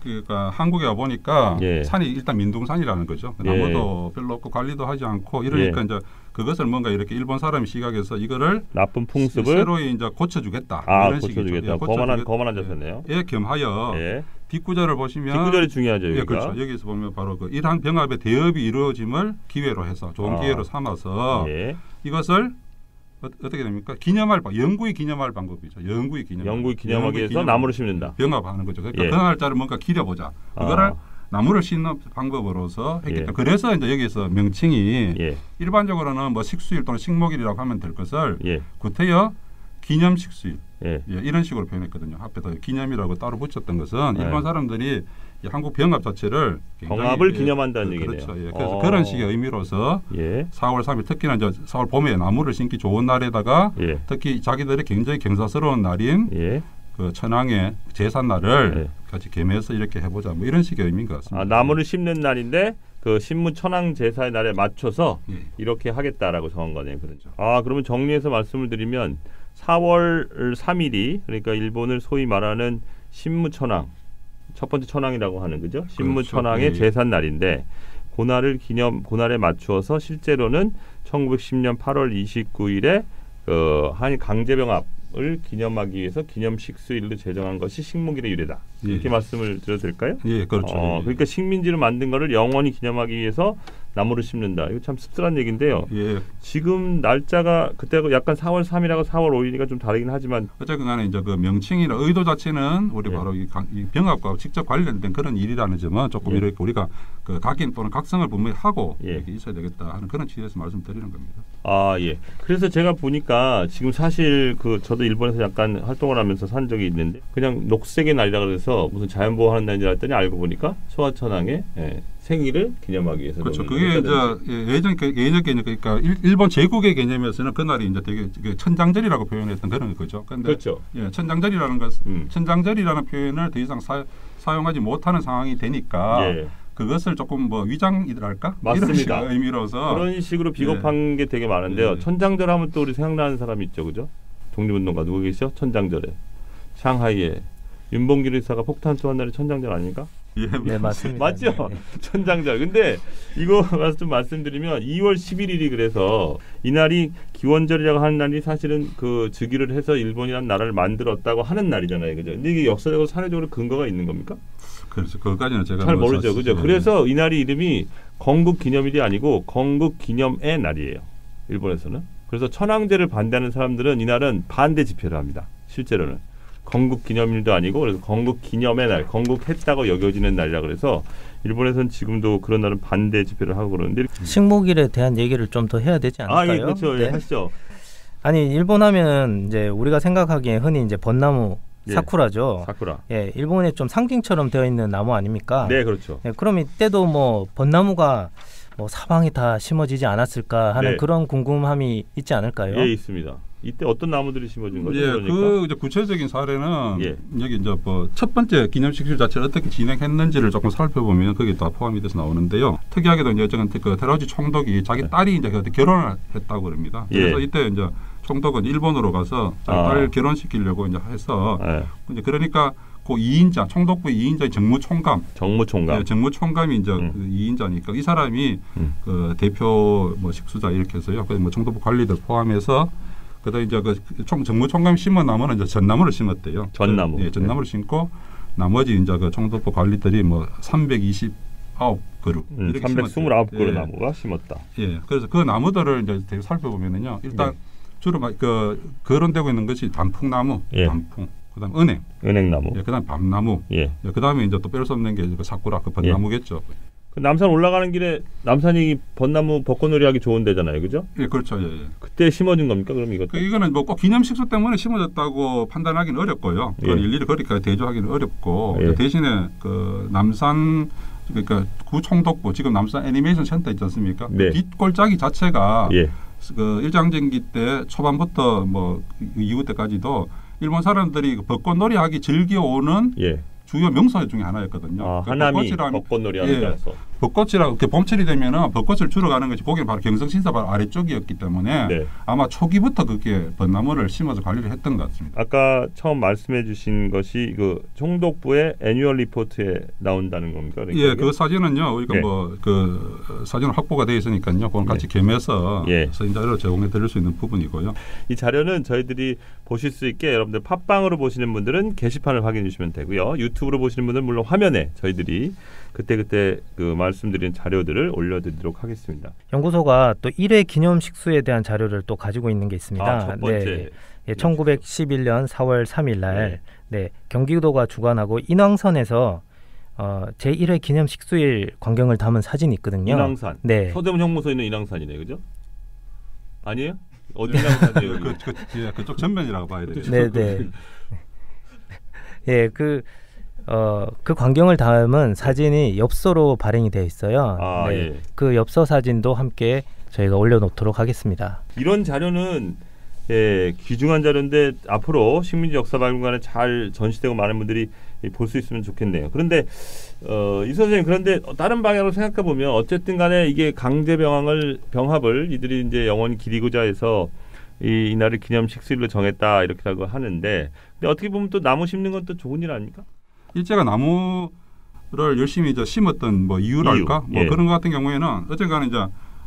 그러니까 한국에 와 보니까 예. 산이 일단 민둥산이라는 거죠. 예. 나무도 별로 없고 관리도 하지 않고 이러니까 예. 이제 그것을 뭔가 이렇게 일본 사람이 시각해서 이거를 나쁜 풍습을 새로 이제 고쳐주겠다. 이런 고쳐주겠다. 거만한 자세네요. 예, 겸하여 예. 뒷구절을 보시면 뒷구절이 중요하죠. 예, 그렇죠. 여기서 보면 바로 그 일한 병합의 대업이 이루어짐을 기회로 해서 좋은 기회로 삼아서 예. 이것을 어떻게 됩니까? 영구히 기념할 방법이죠. 영구히 기념하기 위해서 나무를 심는다. 병합하는 거죠. 그러니까 예. 그 날짜를 뭔가 기려보자. 그거를 나무를 심는 방법으로서 했기 때문에 그래서 이제 여기서 명칭이 일반적으로는 뭐 식수일 또는 식목일이라고 하면 될 것을 구태여 기념 식수일 이런 식으로 표현했거든요. 앞에다 기념이라고 따로 붙였던 것은 일본 사람들이 한국 병합 자체를 병합을 기념한다는 얘기네요. 그렇죠. 그래서 그런 식의 의미로서 4월 3일 특히나 이제 4월 봄에 나무를 심기 좋은 날에다가 특히 자기들의 굉장히 경사스러운 날인 그 천황의 제삿날을 같이 겸해서 이렇게 해보자 뭐 이런 식의 의미인 것 같습니다. 나무를 심는 날인데 그 신무 천황 제사의 날에 맞춰서 이렇게 하겠다라고 정한 거네요. 그렇죠. 그러면 정리해서 말씀을 드리면 4월 3일이 그러니까 일본을 소위 말하는 신무 천황 첫 번째 천황이라고 하는 거죠. 신무 천황의 제삿날인데 그날에 맞추어서 실제로는 1910년 8월 29일에 한일 강제병합을 기념하기 위해서 기념 식수일로 제정한 것이 식목일의 유래다. 이렇게 말씀을 드려도 될까요? 예, 그렇죠. 그러니까 식민지를 만든 거를 영원히 기념하기 위해서 나무를 심는다. 이거 참 씁쓸한 얘기인데요. 지금 날짜가 그때하고 약간 4월 3일하고 4월 5일이가 좀 다르긴 하지만 어쨌든 간에 이제 그 명칭이나 의도 자체는 우리 바로 이 병합과 직접 관련된 그런 일이라는 점은 조금 이렇게 우리가 그 각인 또는 각성을 분명히 하고 이렇게 있어야 되겠다 하는 그런 취지에서 말씀드리는 겁니다. 그래서 제가 보니까 지금 사실 저도 일본에서 약간 활동을 하면서 산 적이 있는데 그냥 녹색의 날이라 그래서 무슨 자연보호하는 날이라 했더니 알고 보니까 소아천황의 생일을 기념하기 위해서. 그렇죠. 그게 이제 예전 개념 그러니까 일본 제국의 개념에서는 그날이 이제 되게 천장절이라고 표현했던 그런 거죠. 근데 그렇죠. 천장절이라는 것, 천장절이라는 표현을 더 이상 사용하지 못하는 상황이 되니까 그것을 조금 뭐 위장이랄까? 맞습니다. 이런 의미로서 그런 식으로 비겁한 게 되게 많은데요. 천장절 하면 또 우리 생각나는 사람이 있죠, 그죠? 독립운동가 누구 계시죠? 천장절에 샹하이에 윤봉길 의사가 폭탄 쏘한 날이 천장절 아닙니까? 네, 맞습니다. 맞죠? 천장절. 근데 이거 좀 말씀드리면 2월 11일이 그래서 이날이 기원절이라고 하는 날이 사실은 그 즉위를 해서 일본이라는 나라를 만들었다고 하는 날이잖아요. 그죠? 근데 이게 역사적으로 사회적으로 근거가 있는 겁니까? 그래서 그것까지는 제가 잘 모르죠. 그죠? 그래서 이날이 이름이 건국기념일이 아니고 건국기념의 날이에요. 일본에서는. 그래서 천황제를 반대하는 사람들은 이날은 반대 집회를 합니다. 실제로는. 건국기념일도 아니고 그래서 건국기념의 날, 건국했다고 여겨지는 날이라 그래서 일본에서는 지금도 그런 날은 반대 집회를 하고 그러는데 식목일에 대한 얘기를 좀 더 해야 되지 않을까요? 그렇죠. 네. 하시죠. 아니 일본 하면 이제 우리가 생각하기에 흔히 이제 벚나무 사쿠라죠. 사쿠라. 일본에 좀 상징처럼 되어 있는 나무 아닙니까? 네, 그렇죠. 그럼 이때도 뭐 벚나무가 뭐 사방에 다 심어지지 않았을까 하는 그런 궁금함이 있지 않을까요? 예, 있습니다. 이때 어떤 나무들이 심어진 거죠? 그러니까? 그 이제 구체적인 사례는 여기 이제 뭐 첫 번째 기념식수 자체를 어떻게 진행했는지를 조금 살펴보면 거기 다 포함이 돼서 나오는데요. 특이하게도 이제 그 테라우치 총독이 자기 딸이 이제 결혼을 했다고 그럽니다. 그래서 이때 이제 총독은 일본으로 가서 딸 결혼시키려고 이제 해서 이제 그러니까 그 2인자 총독부 2인자의 정무총감이 이제 그 2인자니까 이 사람이 그 대표 뭐 식수자 이렇게 해서요. 그 뭐 총독부 관리들 포함해서 그다음 이제 그 정무총감이 심은 나무는 이제 전나무를 심었대요. 전나무. 전나무를 심고 나머지 이제 그 총독부 관리들이 뭐 329그루 329그루 나무가 심었다. 그래서 그 나무들을 이제 되게 살펴보면은요. 일단 주로 그 거론되고 있는 것이 단풍나무, 단풍. 그다음 은행나무. 그다음 밤나무. 그다음에 이제 또 뺄 수 없는 게 그 사쿠라, 그 벚나무겠죠. 그 남산 올라가는 길에 남산이 벚나무 벚꽃놀이 하기 좋은 데잖아요, 그죠? 그렇죠. 그때 심어진 겁니까? 그럼 이것도? 이거는 뭐 꼭 기념식수 때문에 심어졌다고 판단하기는 어렵고요. 그건 일일이 그렇게 대조하기는 어렵고 대신에 그 남산 그러니까 구총독부 지금 남산 애니메이션 센터 있지 않습니까? 뒷골짜기 자체가 그 일제강점기 때 초반부터 뭐 이후 때까지도 일본 사람들이 벚꽃놀이 하기 즐겨오는 주요 명소 중에 하나였거든요. 하나미 벚꽃놀이 하는 데서 벚꽃이라고 이렇게 봄철이 되면은 벚꽃을 주러 가는 것이 거기는 바로 경성신사 바로 아래쪽이었기 때문에 네. 아마 초기부터 그렇게 벚나무를 심어서 관리를 했던 것 같습니다. 아까 처음 말씀해주신 것이 그 총독부의 애뉴얼 리포트에 나온다는 겁니까? 그러니까 예, 그 사진은요. 우리가 네. 뭐 그 사진은 확보가 되어 있으니까요. 그건 같이 네. 겸해서 서인 자료를 제공해드릴 수 있는 부분이고요. 이 자료는 저희들이 보실 수 있게 여러분들 팟빵으로 보시는 분들은 게시판을 확인해 주시면 되고요. 유튜브로 보시는 분들은 물론 화면에 저희들이 그때 그 말씀드린 자료들을 올려드리도록 하겠습니다. 연구소가 또 1회 기념식수에 대한 자료를 또 가지고 있는 게 있습니다. 첫 번째. 네, 1911년 4월 3일 날 네, 경기도가 주관하고 인왕산에서 제1회 기념식수일 광경을 담은 사진이 있거든요. 인왕산. 네. 서대문 형무소에 있는 인왕산이네, 그죠? 아니에요? 어디 인왕산이에요? 그쪽 전면이라고 봐야 되죠. 네네. 예, 그 광경을 담은 사진이 엽서로 발행이 되어 있어요. 네. 예. 그 엽서 사진도 함께 저희가 올려놓도록 하겠습니다. 이런 자료는 귀중한 자료인데 앞으로 식민지 역사박물관에 잘 전시되고 많은 분들이 볼 수 있으면 좋겠네요. 그런데 이 선생님 그런데 다른 방향으로 생각해 보면 어쨌든 간에 이게 강제 병합을 이들이 이제 영원히 기리고자 해서 이날을 기념식수일로 정했다 이렇게라고 하는데 근데 어떻게 보면 또 나무 심는 건 또 좋은 일 아닙니까? 일제가 나무를 열심히 이제 심었던 뭐 이유랄까 뭐 그런 것 같은 경우에는 어쨌든 이제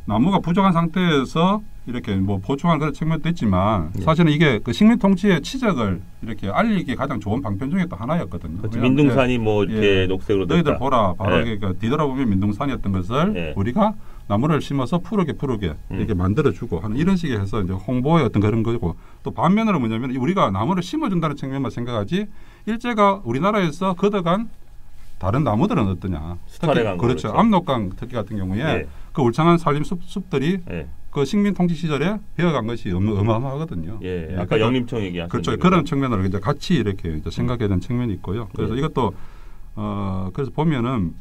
나무가 부족한 상태에서 이렇게 뭐 보충한 그런 측면도 있지만 사실은 이게 그 식민 통치의 치적을 이렇게 알리기 가장 좋은 방편 중에 또 하나였거든요. 그렇죠. 민둥산이 뭐 이렇게 녹색으로 됐다. 너희들 보라 바로 그러니까 뒤돌아보면 민둥산이었던 것을 우리가 나무를 심어서 푸르게 이렇게 만들어주고 하는 이런 식의 해서 이제 홍보의 어떤 그런 거고 또 반면으로 뭐냐면 우리가 나무를 심어준다는 측면만 생각하지 일제가 우리나라에서 걷어간 다른 나무들은 어떠냐. 그렇죠. 압록강 특히 같은 경우에 그 울창한 산림 숲들이 그 식민 통치 시절에 베어간 것이 어마어마하거든요. 아까 영림청 얘기하신 그렇죠. 그런 측면으로 이제 같이 이렇게 이제 생각해야 되는 측면이 있고요. 그래서 이것도 그래서 보면은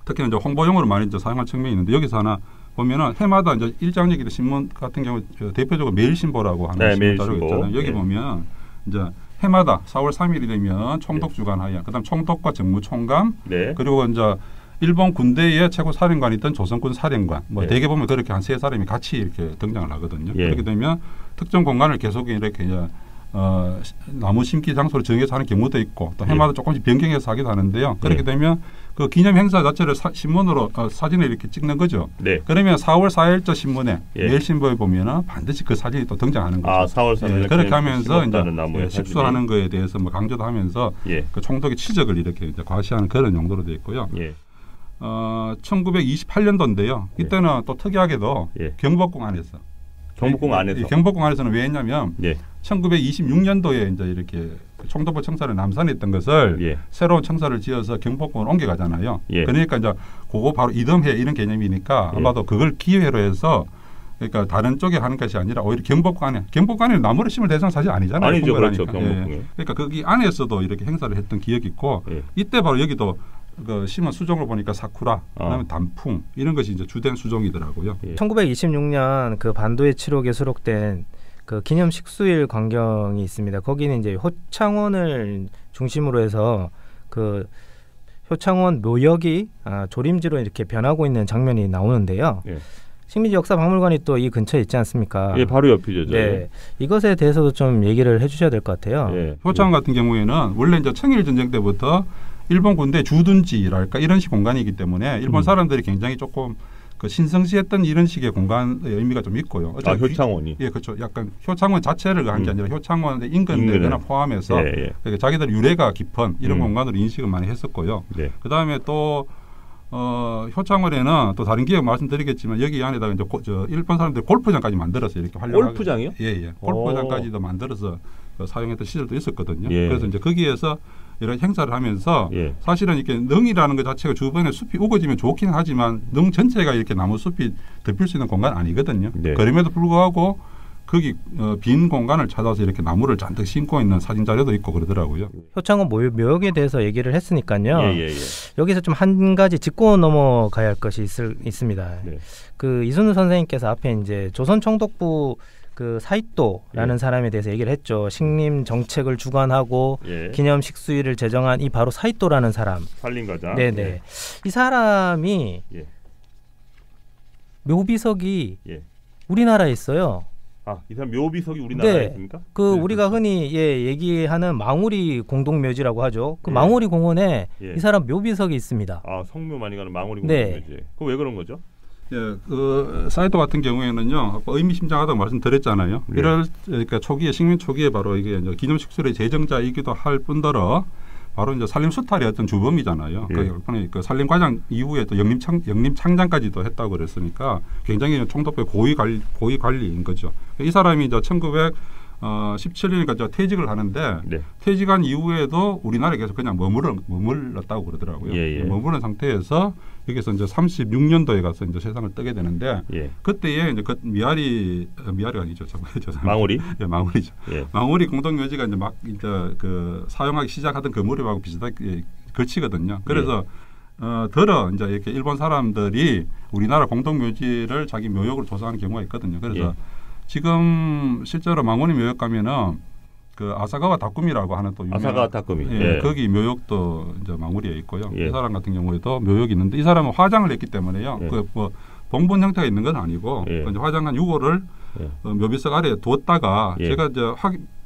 특히나 이제 홍보용으로 많이 이제 사용할 측면이 있는데 여기서 하나 보면은 해마다 이제 일장일기 신문 같은 경우 대표적으로 매일신보라고 하는 신문 자료가 있잖아요. 여기 보면 이제 해마다 4월 3일이 되면 총독 주관하에 그다음 총독과 정무총감 그리고 이제 일본 군대의 최고 사령관이 있던 조선군 사령관 뭐 대개 보면 그렇게 한 세 사람이 같이 이렇게 등장을 하거든요. 그렇게 되면 특정 공간을 계속 이렇게 이제 나무 심기 장소를 정해서 하는 경우도 있고 또 해마다 조금씩 변경해서 하기도 하는데요. 그렇게 되면 그 기념 행사 자체를 신문으로 사진을 이렇게 찍는 거죠. 그러면 4월 4일자 신문에 매일신보에 보면은 반드시 그 사진이 또 등장하는 거죠. 4월 4일 그렇게 하면서 이제 식수하는 거에 대해서 뭐 강조도 하면서 그 총독의 치적을 이렇게 이제 과시하는 그런 용도로 되어 있고요. 1928년도인데요. 이때는 또 특이하게도 경복궁 안에서 경복궁 안에서는 왜 했냐면 1926년도에 이제 이렇게 총독부 청사를 남산에 있던 것을 새로운 청사를 지어서 경복궁을 옮겨가잖아요. 그러니까 이제 그거 바로 이듬해 이런 개념이니까 아마도 그걸 기회로 해서 그러니까 다른 쪽에 하는 것이 아니라 오히려 경복궁 안에 나무를 심을 대상 사실 아니잖아요. 아니죠, 그렇죠. 경복궁에. 그러니까 거기 안에서도 이렇게 행사를 했던 기억이 있고 이때 바로 여기도 그 심은 수종을 보니까 사쿠라, 그다음에 단풍 이런 것이 이제 주된 수종이더라고요. 1926년 그 반도의 칠옥에 수록된 그 기념 식수일 광경이 있습니다. 거기는 이제 효창원을 중심으로 해서 그 효창원 묘역이 조림지로 이렇게 변하고 있는 장면이 나오는데요. 식민지 역사박물관이 또 이 근처에 있지 않습니까? 바로 옆이죠. 네, 이것에 대해서도 좀 얘기를 해주셔야 될 것 같아요. 효창원 같은 경우에는 원래 이제 청일 전쟁 때부터 일본 군대 주둔지랄까 이런 식 공간이기 때문에 일본 사람들이 굉장히 조금 그 신성시했던 이런 식의 공간의 의미가 좀 있고요. 효창원이. 그렇죠. 약간 효창원 자체를 한 게 아니라 효창원의 인근대나 포함해서 그러니까 자기들 유래가 깊은 이런 공간으로 인식을 많이 했었고요. 그 다음에 또 효창원에는 또 다른 기억 말씀드리겠지만 여기 안에다가 이제 일본 사람들이 골프장까지 만들어서 이렇게 활용하고 골프장이요? 골프장까지도 만들어서 사용했던 시절도 있었거든요. 그래서 이제 거기에서 이런 행사를 하면서 사실은 이렇게 능이라는 것 자체가 주변에 숲이 우거지면 좋긴 하지만 능 전체가 이렇게 나무 숲이 덮일 수 있는 공간 아니거든요. 그럼에도 불구하고 거기 빈 공간을 찾아서 이렇게 나무를 잔뜩 심고 있는 사진 자료도 있고 그러더라고요. 효창원 묘역에 대해서 얘기를 했으니까요. 여기서 좀 한 가지 짚고 넘어가야 할 것이 있습니다. 그 이순우 선생님께서 앞에 이제 조선 총독부 그 사이토라는 사람에 대해서 얘기를 했죠. 식림 정책을 주관하고 기념식 수일을 제정한 이 바로 사이토라는 사람. 산림가자. 네네. 이 사람이 묘비석이 우리나라에 있어요. 아, 이 사람 묘비석이 우리나라에 있습니까? 그 우리가 흔히 얘기하는 망우리 공동묘지라고 하죠. 그 망우리 공원에 이 사람 묘비석이 있습니다. 아, 성묘 많이 가는 망우리 공동묘지. 그 왜 그런 거죠? 그 사이토 같은 경우에는요, 의미심장하다고 말씀드렸잖아요. 그러니까 초기에 식민 초기에 바로 이게 이제 기념식술의 제정자이기도 할 뿐더러 바로 이제 산림 수탈의 어떤 주범이잖아요. 그 산림 과장 이후에 또 영림 창장까지도 했다고 그랬으니까 굉장히 총독부의 고위 관리인 거죠. 이 사람이 이제 1917년이니까 이제 퇴직을 하는데 퇴직한 이후에도 우리나라에 계속 그냥 머물렀다고 그러더라고요. 머무른 상태에서 여기서 이제 36년도에 가서 이제 세상을 뜨게 되는데 그때에 이제 그 미아리가 아니죠, 망우리? 망우리죠. 망우리 공동묘지가 이제 막 이제 그 사용하기 시작하던 그 무렵하고 비슷하게 걸치거든요. 그래서 이제 이렇게 일본 사람들이 우리나라 공동묘지를 자기 묘역으로 조사하는 경우가 있거든요. 그래서 지금 실제로 망우리 묘역 가면은 그 아사가와 다꾸미라고 하는 또 유명한 아사가와 다꾸미. 거기 묘역도 이제 망우리에 있고요. 이 사람 같은 경우에도 묘역이 있는데 이 사람은 화장을 했기 때문에요. 그 뭐 봉본 형태가 있는 건 아니고 이제 화장한 유골을 묘비석 아래에 두었다가 제가 이제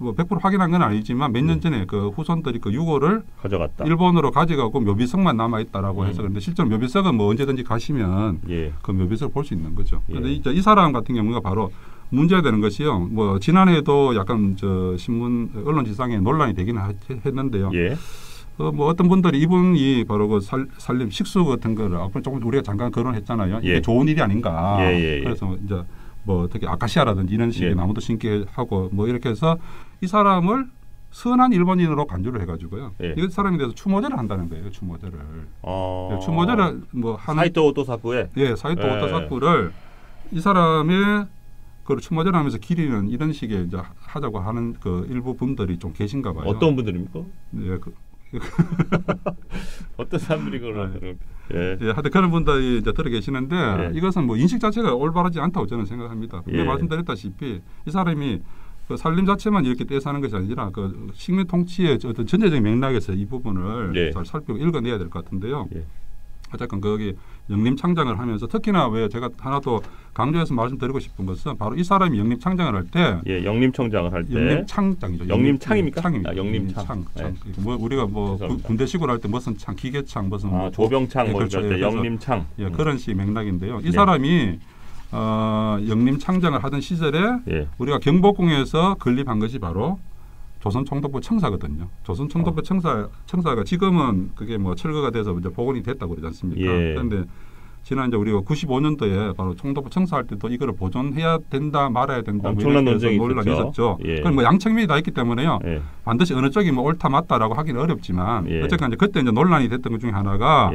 100% 확인한 건 아니지만 몇 년 전에 그 후손들이 그 유골을 가져갔다. 일본으로 가져가고 묘비석만 남아 있다라고 해서 그런데 실제로 묘비석은 뭐 언제든지 가시면 그 묘비석을 볼 수 있는 거죠. 그런데 이제 이 사람 같은 경우가 바로 문제가 되는 것이요. 뭐 지난해에도 약간 저 신문 언론지상에 논란이 되기는 했는데요. 뭐 어떤 분들이 이분이 바로 그 산림 식수 같은 거를 앞으로 조금 우리가 잠깐 거론했잖아요. 이게 좋은 일이 아닌가. 그래서 이제 뭐 특히 아카시아라든지 이런 식의 나무도 심게 하고 뭐 이렇게 해서 이 사람을 선한 일본인으로 간주를 해가지고요. 이 사람에 대해서 추모제를 한다는 거예요. 추모제를. 추모제를 뭐 하는 사이토 오토사쿠에. 사이토 오토사쿠를 이 사람의 그 추모제를 하면서 기리는 이런 식의 이제 하자고 하는 그 일부 분들이 좀 계신가 봐요. 어떤 분들입니까? 어떤 사람들이 그러는 하여튼 그런 분들이 이제 들어 계시는데 이것은 뭐 인식 자체가 올바르지 않다고 저는 생각합니다. 분명히 말씀드렸다시피 이 사람이 그 산림 자체만 이렇게 떼사는 것이 아니라 그 식민 통치의 어떤 전체적인 맥락에서 이 부분을 잘 살피고 읽어내야 될 것 같은데요. 어쨌건 거기 영림 창장을 하면서 특히나 왜 제가 하나 더 강조해서 말씀드리고 싶은 것은 바로 이 사람이 영림 창장을 할 때 영림 청장을 할 때 영림 창장이죠. 영림창입니까? 창입니다. 영림창. 뭐 우리가 뭐 군대식으로 할 때 무슨 창, 기계창 무슨 뭐 조병창 뭐 이럴 때 영림창 그런 식 맥락인데요. 이 사람이 영림 창장을 하던 시절에 우리가 경복궁에서 건립한 것이 바로 조선 총독부 청사거든요. 조선 총독부 청사가 지금은 그게 뭐 철거가 돼서 이제 복원이 됐다고 그러지 않습니까? 그런데 지난 이제 우리가 95년도에 바로 총독부 청사할 때도 이거를 보존해야 된다 말아야 된다 엄청난 논쟁이 있었죠. 그건 뭐 양측면이 다 있기 때문에요. 반드시 어느 쪽이 뭐 옳다 맞다라고 하기는 어렵지만 어쨌든 이제 그때 이제 논란이 됐던 것 중에 하나가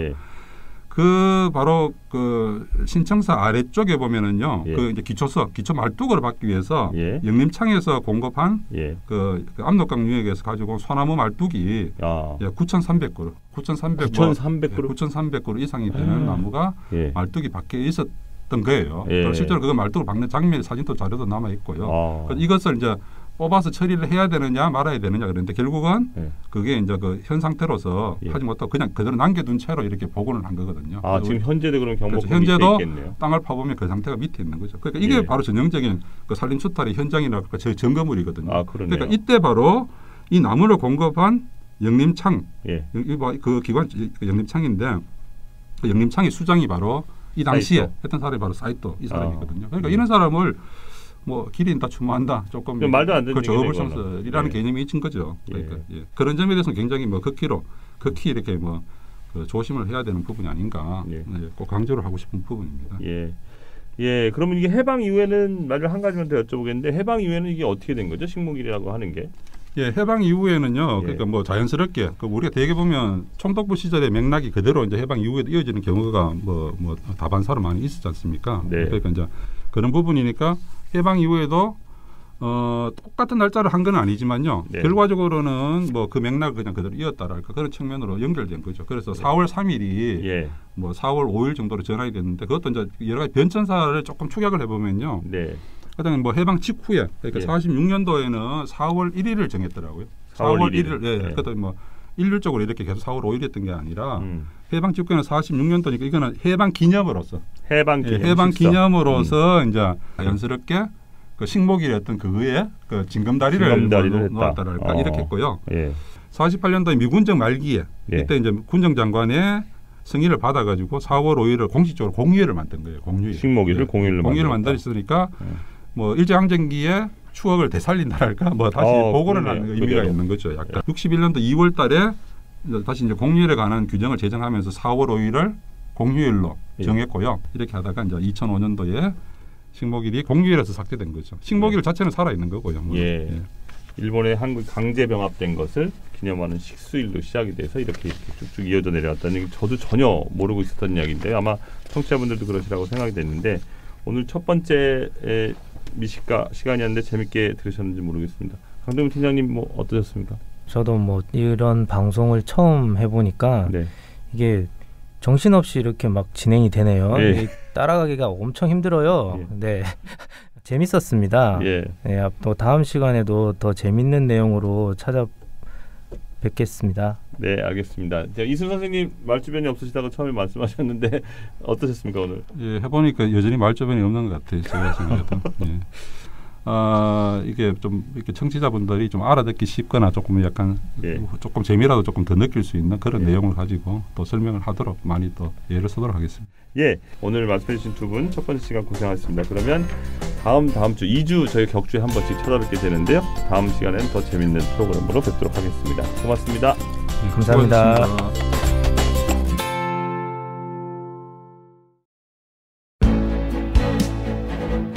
그 바로 그 신청사 아래쪽에 보면은요, 그 이제 기초 말뚝을 받기 위해서 영림창에서 공급한 그 압록강 유역에서 가지고 소나무 말뚝이 9,300그루, 9,300그루 이상이 되는 나무가 말뚝이 밖에 있었던 거예요. 실제로 그 말뚝을 박는 장면 사진도 자료도 남아 있고요. 이것을 이제 뽑아서 처리를 해야 되느냐 말아야 되느냐 그랬는데 결국은 그게 이제 그 현 상태로서 하지 못하고 그냥 그대로 남겨둔 채로 이렇게 복원을 한 거거든요. 지금 현재도 그런 경복 현재도 땅을 파보면 그 상태가 밑에 있는 거죠. 그러니까 이게 바로 전형적인 그 산림 수탈의 현장이나 그 증거물이거든요. 그러니까 이때 바로 이 나무를 공급한 영림창, 그 기관 영림창인데 그 영림창의 수장이 바로 이 당시에 했던 사람이 바로 사이토 이 사람이거든요. 그러니까 이런 사람을 뭐 기린다 추모한다 조금 말도 안 되는 그 저어불성설이라는 개념이 있는 거죠. 그러니까 그런 점에 대해서는 굉장히 뭐 극히 이렇게 뭐 그 조심을 해야 되는 부분이 아닌가 꼭 강조를 하고 싶은 부분입니다. 그러면 이게 해방 이후에는 말을 한 가지만 더 여쭤보겠는데 해방 이후에는 이게 어떻게 된 거죠? 식목일이라고 하는 게? 해방 이후에는요. 그러니까 뭐 자연스럽게 그 우리가 대개 보면 총독부 시절의 맥락이 그대로 이제 해방 이후에도 이어지는 경우가 뭐 다반사로 많이 있었지 않습니까? 그러니까 이제 그런 부분이니까 해방 이후에도 똑같은 날짜를 한 건 아니지만요. 결과적으로는 뭐 그 맥락을 그냥 그대로 이었다랄까 그런 측면으로 연결된 거죠. 그래서 4월 3일이 뭐 4월 5일 정도로 전환이 됐는데 그것도 이제 여러 가지 변천사를 조금 축약을 해보면요. 하여튼 뭐 해방 직후에 그러니까 46년도에는 4월 1일을 정했더라고요. 4월 1일. 예. 네. 그것도 뭐 일률적으로 이렇게 계속 4월 5일이었던 게 아니라 해방 직후에는 46년도니까 이거는 해방 기념으로서 해방 기념으로서 이제 자연스럽게 그 식목일이었던 그의 그 징검다리를 놓았다랄까 이렇게 했고요. 48년도에 미군정 말기에 이때 이제 군정장관의 승인을 받아가지고 4월 5일을 공식적으로 공휴일을 만든 거예요. 공휴일. 식목일을 공휴일로 만들었으니까 뭐 일제강점기에 추억을 되살린다랄까 뭐 다시 복원을 하는 의미가 있는 거죠. 약간 61년도 2월 달에 다시 이제 공휴일에 관한 규정을 제정하면서 4월 5일을 공휴일로 정했고요. 이렇게 하다가 이제 2005년도에 식목일이 공휴일에서 삭제된 거죠. 식목일 자체는 살아 있는 거고요. 일본의 한국 강제 병합된 것을 기념하는 식수일로 시작이 돼서 이렇게 쭉쭉 이어져 내려왔다는 저도 전혀 모르고 있었던 이야기인데 아마 청취자분들도 그러시라고 생각이 됐는데 오늘 첫 번째 미식가 시간이었는데 재밌게 들으셨는지 모르겠습니다. 강동민 팀장님 뭐 어떠셨습니까? 저도 뭐 이런 방송을 처음 해보니까 이게 정신없이 이렇게 막 진행이 되네요. 따라가기가 엄청 힘들어요. 네. 재밌었습니다. 또 다음 시간에도 더 재밌는 내용으로 찾아뵙겠습니다. 네, 알겠습니다. 이순 선생님 말주변이 없으시다고 처음에 말씀하셨는데 어떠셨습니까 오늘? 해보니까 여전히 말주변이 없는 것 같아요. 제가 생각해도. 이게 좀 이렇게 청취자분들이 좀 알아듣기 쉽거나 조금 약간 조금 재미라도 조금 더 느낄 수 있는 그런 내용을 가지고 또 설명을 하도록 많이 또 예를 쓰도록 하겠습니다. 오늘 말씀해주신 두 분 첫 번째 시간 고생하셨습니다. 그러면 다음 주 2주 저희 격주에 한 번씩 찾아뵙게 되는데요. 다음 시간에는 더 재밌는 프로그램으로 뵙도록 하겠습니다. 고맙습니다. 감사합니다.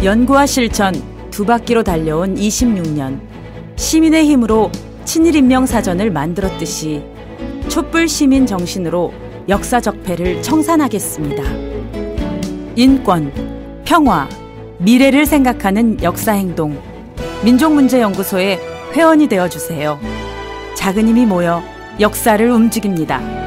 연구와 실천 두 바퀴로 달려온 26년 시민의 힘으로 친일인명사전을 만들었듯이 촛불 시민 정신으로 역사적폐를 청산하겠습니다. 인권, 평화, 미래를 생각하는 역사행동 민족문제연구소의 회원이 되어주세요. 작은 힘이 모여 역사를 움직입니다.